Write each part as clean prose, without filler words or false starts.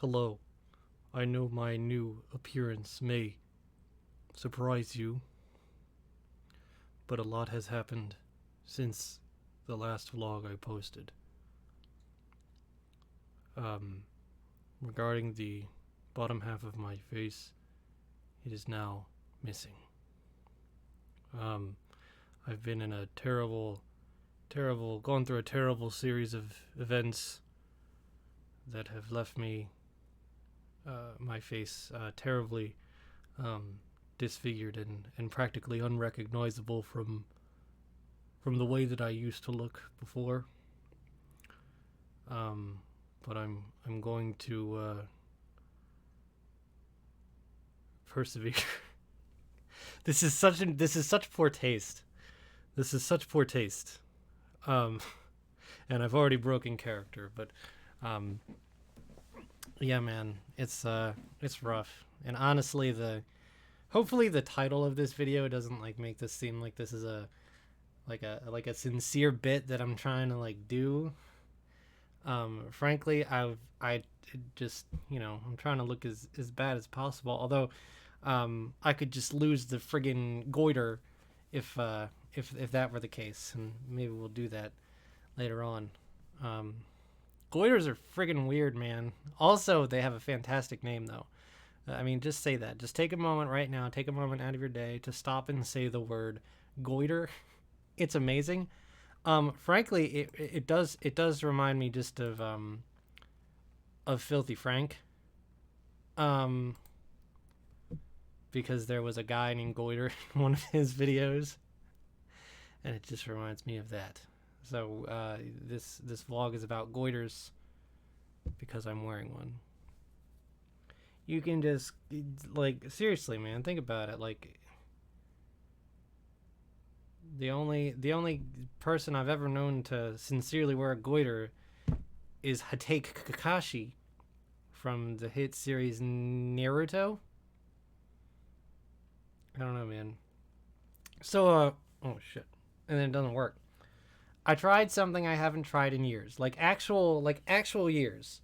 Hello. I know my new appearance may surprise you, but a lot has happened since the last vlog I posted. Regarding the bottom half of my face, it is now missing. I've been in a gone through a terrible series of events that have left me, my face, terribly disfigured and practically unrecognizable from the way that I used to look before. But I'm going to persevere. This is such poor taste. This is such poor taste. And I've already broken character, but yeah, man, it's rough. And honestly, hopefully the title of this video doesn't like make this seem like this is a sincere bit that I'm trying to like do. Frankly, I just, I'm trying to look as bad as possible. Although, I could just lose the friggin' goiter if that were the case, and maybe we'll do that later on. Goiters are friggin' weird, man. Also, they have a fantastic name, though. I mean, just say that. Just take a moment right now. Take a moment out of your day to stop and say the word goiter. It's amazing. Frankly, it does remind me just of Filthy Frank. Because there was a guy named Goiter in one of his videos, and it just reminds me of that. So this vlog is about goiters because I'm wearing one. You can just, like, seriously, man, think about it. Like, the only person I've ever known to sincerely wear a goiter is Hatake Kakashi from the hit series Naruto. I don't know, man. So, oh shit. And then it doesn't work. I tried something I haven't tried in years. Like actual years.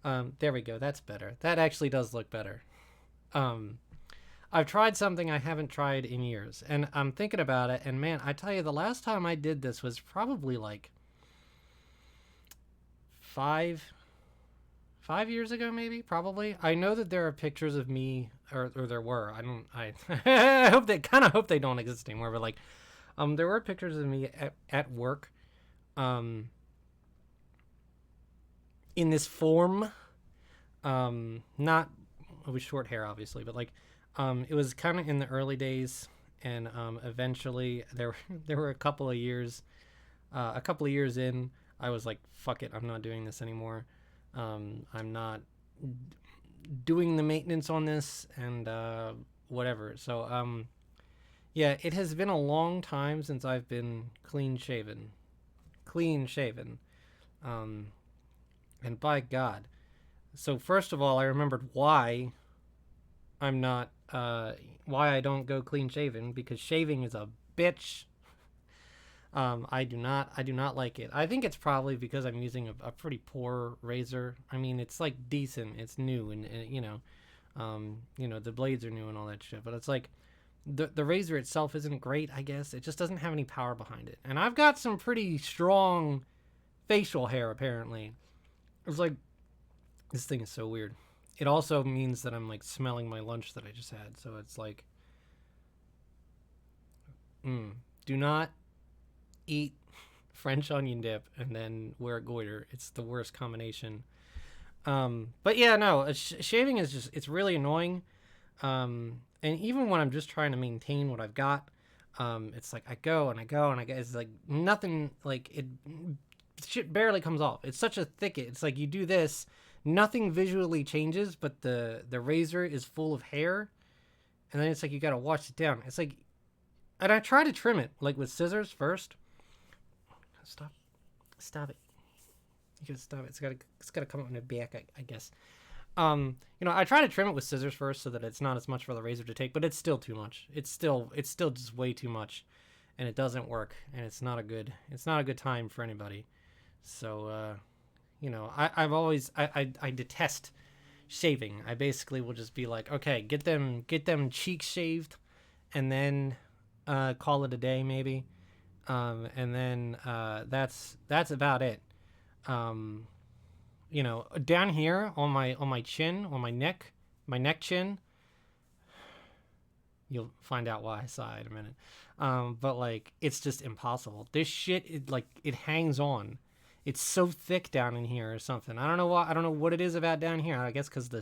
There we go. That's better. That actually does look better. I've tried something I haven't tried in years. And I'm thinking about it. And man, I tell you, the last time I did this was probably like 5 years ago, maybe, probably. I know that there are pictures of me, or there were. I hope they don't exist anymore. But like, there were pictures of me at work, in this form, not with short hair, obviously, but like, it was kind of in the early days, and eventually there were a couple of years in, I was like, fuck it, I'm not doing this anymore. I'm not doing the maintenance on this and whatever. So yeah, it has been a long time since I've been clean shaven. And by God. So first of all, I remembered why I'm not why I don't go clean shaven, because shaving is a bitch. I do not like it. I think it's probably because I'm using a pretty poor razor. I mean, it's like decent, it's new, and the blades are new and all that shit. But it's like the razor itself isn't great. I guess it just doesn't have any power behind it. And I've got some pretty strong facial hair apparently. It's like, this thing is so weird. It also means that I'm like smelling my lunch that I just had. So it's like, do not eat French onion dip and then wear a goiter. It's the worst combination. But yeah, no, shaving is just, it's really annoying. And even when I'm just trying to maintain what I've got, it's like I go. It's like nothing, like shit barely comes off. It's such a thicket. It's like you do this, nothing visually changes, but the razor is full of hair. And then it's like you gotta wash it down. It's like, and I try to trim it like with scissors first. Stop it. You gotta stop it. It's gotta come out in the back, I guess. I try to trim it with scissors first so that it's not as much for the razor to take, but it's still too much. It's still just way too much, and it doesn't work, and it's not a good time for anybody. So, I've always, I detest shaving. I basically will just be like, okay, get them cheeks shaved, and then call it a day maybe. And then that's about it. Um, down here on my chin, on my neck chin. You'll find out why I sigh in a minute. But like, it's just impossible. This shit, it hangs on. It's so thick down in here or something. I don't know why. I don't know what it is about down here. I guess because the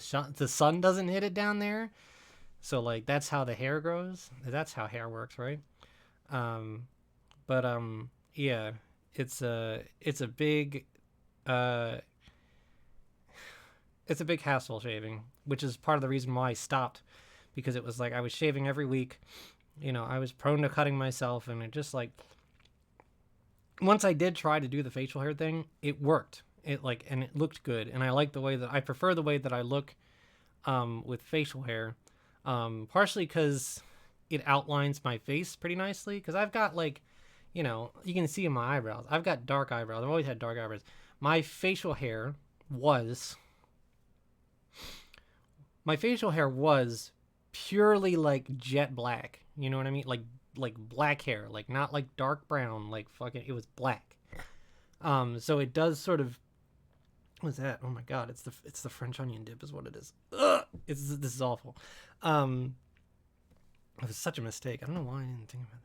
sun doesn't hit it down there. So like, that's how the hair grows. That's how hair works, right? Um, but yeah, it's a big uh, it's a big hassle shaving, which is part of the reason why I stopped, because it was like I was shaving every week. I was prone to cutting myself, and it just like, once I did try to do the facial hair thing, it worked. And it looked good, and I prefer the way that I look with facial hair, partially because it outlines my face pretty nicely. Because I've got you can see in my eyebrows, I've got dark eyebrows. I've always had dark eyebrows. My facial hair was purely like jet black. You know what I mean? Like black hair, like not like dark brown, like fucking, it was black. So it does sort of, what's that? Oh my god, it's the French onion dip is what it is. Ugh! This is awful. It was such a mistake. I don't know why I didn't think about it.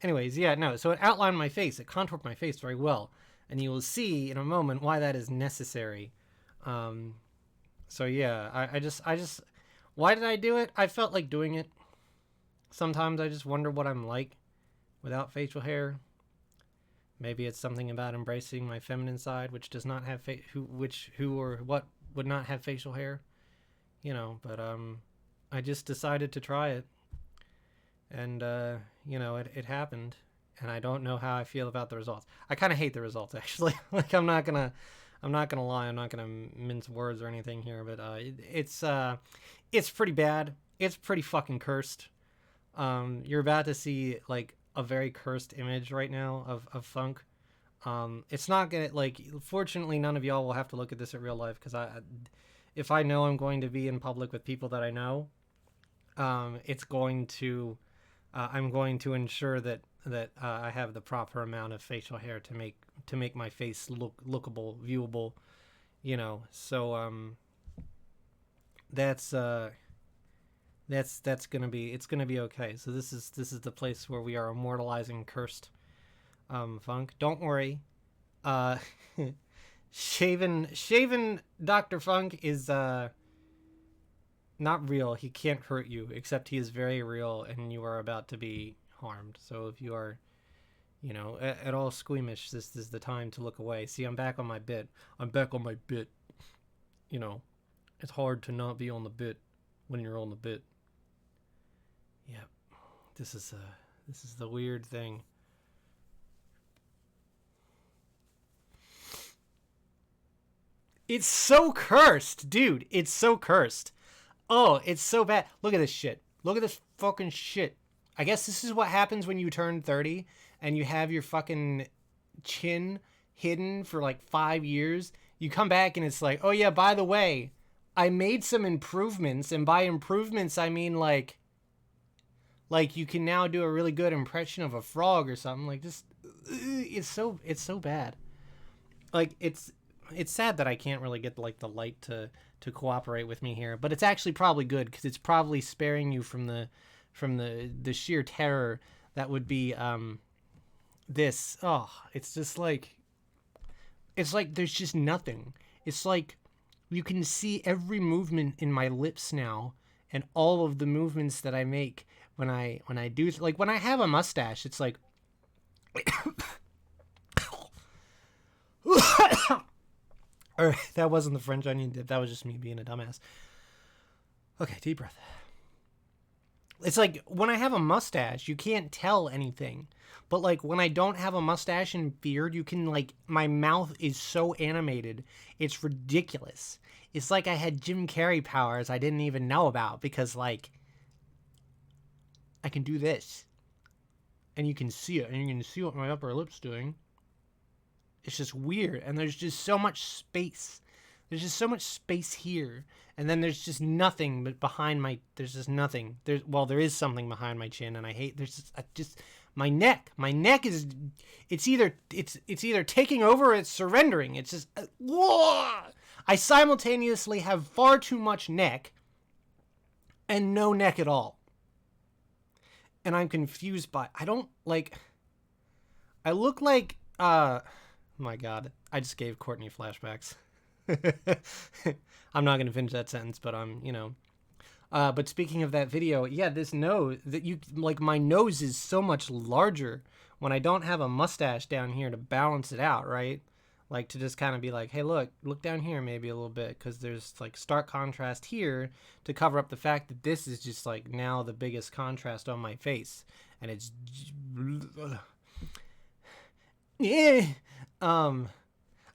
Anyways, yeah, no. So it outlined my face. It contoured my face very well, and you will see in a moment why that is necessary. So yeah, I just, why did I do it? I felt like doing it. Sometimes I just wonder what I'm like without facial hair. Maybe it's something about embracing my feminine side, which does not have who or what would not have facial hair, But I just decided to try it, and it happened, and I don't know how I feel about the results. I kind of hate the results, actually. Like, I'm not gonna lie. I'm not gonna mince words or anything here, but it's pretty bad. It's pretty fucking cursed. You're about to see like a very cursed image right now of funk. It's not gonna, like, fortunately none of y'all will have to look at this in real life, because if I know I'm going to be in public with people that I know, it's going to I'm going to ensure that I have the proper amount of facial hair to make my face lookable, viewable, So that's gonna be okay. So this is the place where we are immortalizing cursed funk. Don't worry. Shaven Dr. Funk is not real. He can't hurt you, except he is very real, and you are about to be harmed. So if you are, at all squeamish, this is the time to look away. See, I'm back on my bit. It's hard to not be on the bit when you're on the bit. Yep. This is the weird thing. It's so cursed, dude. It's so cursed. Oh, it's so bad. Look at this shit. Look at this fucking shit. I guess this is what happens when you turn 30 and you have your fucking chin hidden for like 5 years. You come back and it's like, oh yeah, by the way, I made some improvements. And by improvements, I mean like you can now do a really good impression of a frog or something. Like, this, it's so bad. Like, it's sad that I can't really get like the light to cooperate with me here, but it's actually probably good, because it's probably sparing you from the sheer terror that would be this. Oh, it's just like, it's like there's just nothing. It's like you can see every movement in my lips now, and all of the movements that I make when I do, like when I have a mustache, it's like or that wasn't the French onion dip. That was just me being a dumbass. Okay, deep breath. It's like when I have a mustache, you can't tell anything. But like when I don't have a mustache and beard, you can, like, my mouth is so animated. It's ridiculous. It's like I had Jim Carrey powers I didn't even know about, because like I can do this. And you can see it. And you can see what my upper lip's doing. It's just weird. And there's just so much space. There's just so much space here, and then there's just nothing but behind my. There's just nothing. There is something behind my chin, and I hate. There's just my neck. My neck is. It's either taking over or it's surrendering. It's just. Whoa! I simultaneously have far too much neck, and no neck at all. And I'm confused by. I don't like. I look like. My God, I just gave Courtney flashbacks. I'm not gonna finish that sentence, but but speaking of that video, yeah, this nose that you like, my nose is so much larger when I don't have a mustache down here to balance it out, right? Like to just kind of be like, hey, look down here maybe a little bit, because there's like stark contrast here to cover up the fact that this is just like now the biggest contrast on my face, and it's yeah.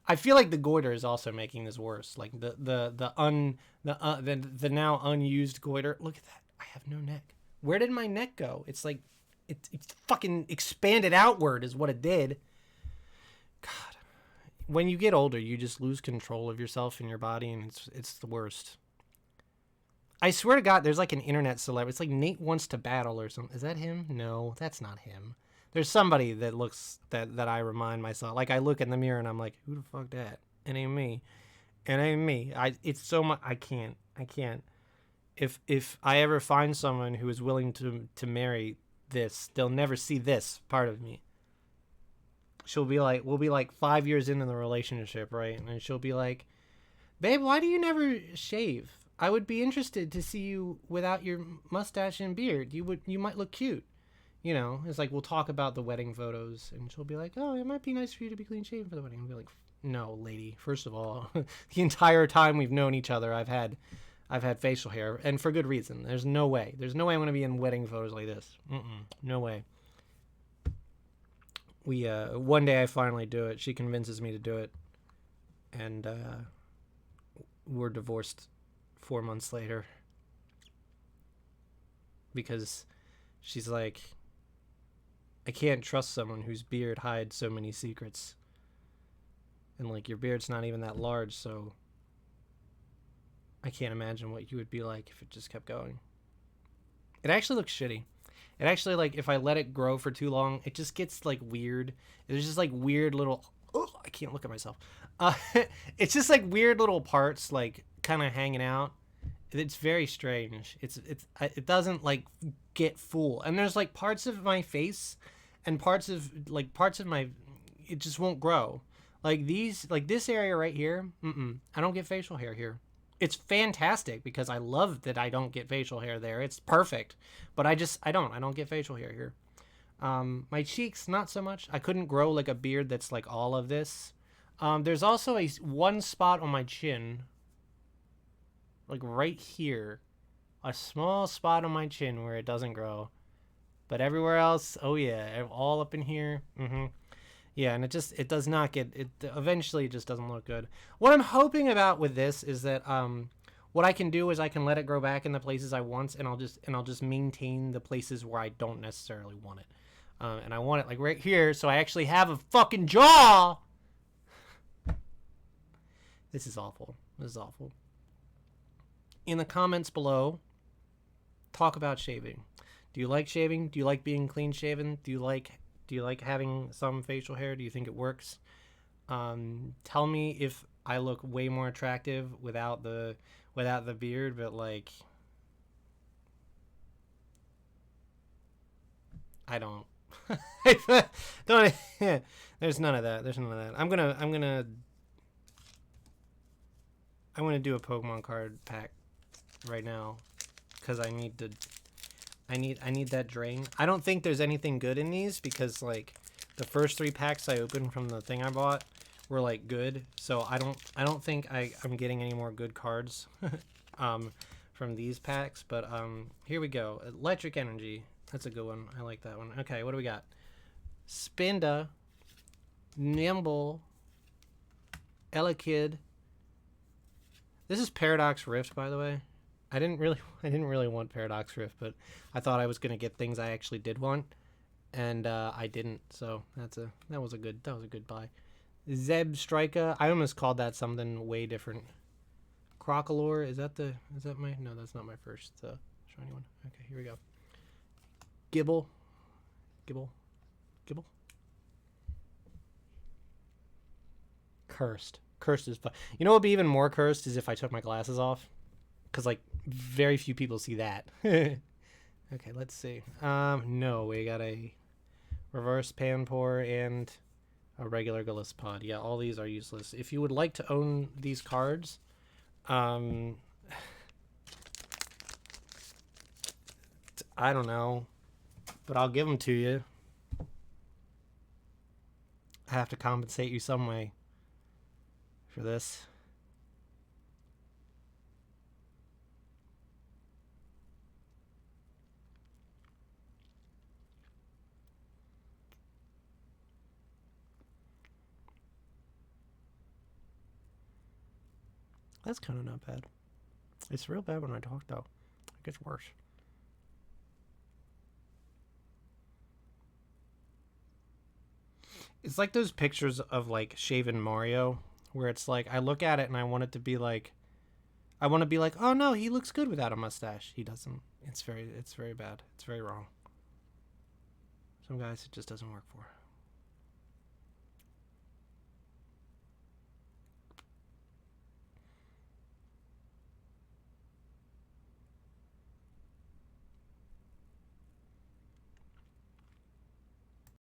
I feel like the goiter is also making this worse. Like the now unused goiter. Look at that. I have no neck. Where did my neck go? It's like it's fucking expanded outward is what it did. God. When you get older, you just lose control of yourself and your body, and it's the worst. I swear to God, there's like an internet celeb. It's like Nate Wants to Battle or something. Is that him? No, that's not him. There's somebody that looks that I remind myself. Like I look in the mirror and I'm like, who the fuck that? It ain't me. It ain't me. It's so much. I can't. If I ever find someone who is willing to marry this, they'll never see this part of me. We'll be like 5 years into the relationship, right? And she'll be like, babe, why do you never shave? I would be interested to see you without your mustache and beard. You might look cute. You know, it's like we'll talk about the wedding photos, and she'll be like, oh, it might be nice for you to be clean shaven for the wedding. I'll be like, no, lady. First of all, the entire time we've known each other, I've had facial hair, and for good reason. There's no way I'm going to be in wedding photos like this. No way. We one day I finally do it. She convinces me to do it, and we're divorced 4 months later because she's like, I can't trust someone whose beard hides so many secrets, and like your beard's not even that large, so I can't imagine what you would be like if it just kept going. It actually looks shitty. It actually, like, if I let it grow for too long, it just gets, like, weird. There's just, like, weird little... Oh, I can't look at myself. It's just, like, weird little parts, like, kind of hanging out. It's very strange. It doesn't, like, get full. And there's, like, parts of my face and parts of my... It just won't grow. Like, this area right here, I don't get facial hair here. It's fantastic because I love that I don't get facial hair there. It's perfect. But I don't get facial hair here. My cheeks, not so much. I couldn't grow like a beard that's like all of this. There's also one spot on my chin, like right here, a small spot on my chin where it doesn't grow. But everywhere else, oh yeah, all up in here. Yeah, and it does not get, it eventually it just doesn't look good. What I'm hoping about with this is that what I can do is I can let it grow back in the places I want, and I'll just maintain the places where I don't necessarily want it. And I want it like right here, so I actually have a fucking jaw. This is awful. This is awful. In the comments below, talk about shaving. Do you like shaving? Do you like being clean shaven? Do you like having some facial hair? Do you think it works? Tell me if I look way more attractive without the beard, but like I don't. Don't. There's none of that. There's none of that. I'm gonna do a Pokemon card pack right now because I need that drain. I don't think there's anything good in these because like the first 3 packs I opened from the thing I bought were like good, so I don't think I'm getting any more good cards from these packs. But here we go. Electric Energy, that's a good one. I like that one. Okay, what do we got? Spinda, Nimble, Elekid. This is Paradox Rift, by the way. I didn't really want Paradox Rift, but I thought I was gonna get things I actually did want, and I didn't. So that was a good buy. Zeb Striker. I almost called that something way different. Crocalor. Is that my? No, that's not my first shiny one. Okay, here we go. Gibble. Cursed. Cursed is fun. You know what would be even more cursed is if I took my glasses off. Because, like, very few people see that. Okay, let's see. No, we got a reverse Panpour and a regular Gillespod. Yeah, all these are useless. If you would like to own these cards, I don't know, but I'll give them to you. I have to compensate you some way for this. That's kind of not bad. It's real bad when I talk, though. It gets worse. It's like those pictures of, like, shaven Mario, where it's like, I look at it and I want it to be like, I want to be like, oh no, he looks good without a mustache. He doesn't. It's very bad. It's very wrong. Some guys it just doesn't work for.